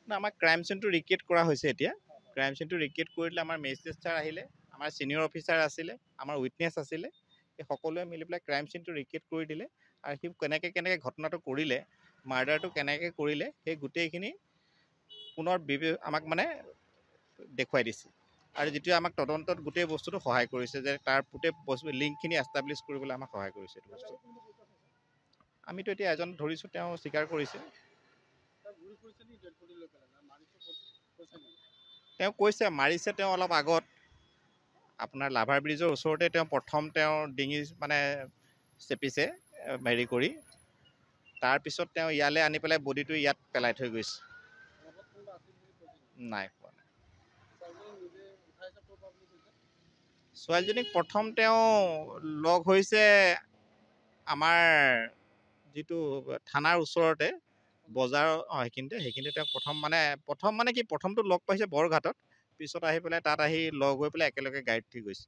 না আমাৰ ক্ৰাইম চিনটো ৰিক্ৰিয়েট কৰা হৈছে এতিয়া ক্ৰাইম চিনটো ৰিক্ৰিয়েট কৰিলে আমাৰ মেজিষ্ট্ৰেট ছাৰ আহিলে আমাৰ ছিনিয়ৰ অফিচাৰ আছিলে আমাৰ উইটনেছ আছিলে এই সকলোৱে মিলি পেলাই ক্ৰাইম চিনটো ৰিক্ৰিয়েট কৰি দিলে আৰু সি কেনেকৈ ঘটনাটো কৰিলে মাৰ্ডাৰটো কেনেকৈ কৰিলে সেই গোটেইখিনি পুনৰ আমাক মানে দেখুৱাই দিছে আৰু যিটো আমাক তদন্তত গোটেই বস্তুটো সহায় কৰিছে যে তাৰ গোটেই বস্তু লিংকখিনি এষ্টাব্লিছ কৰিবলৈ আমাক সহায় কৰিছে এইটো বস্তু আমিতো এতিয়া এজন ধৰিছোঁ তেওঁ স্বীকাৰ কৰিছে তেওঁ কৈছে মাৰিছে তেওঁ অলপ আগত আপোনাৰ লাভাৰ ব্ৰিজৰ ওচৰতে তেওঁ প্ৰথম তেওঁৰ ডিঙি মানে চেপিছে হেৰি কৰি তাৰপিছত তেওঁ ইয়ালৈ আনি পেলাই বডিটো ইয়াত পেলাই থৈ গৈছে নাই পোৱা নাই ছোৱালীজনীক প্ৰথম তেওঁ লগ হৈছে আমাৰ যিটো থানাৰ ওচৰতে বজাৰ সেইখিনিতে তেওঁ প্ৰথম মানে কি প্ৰথমটো লগ পাইছে বৰঘাটত পিছত আহি পেলাই তাত আহি লগ হৈ পেলাই একেলগে গাড়ীত উঠি গৈছে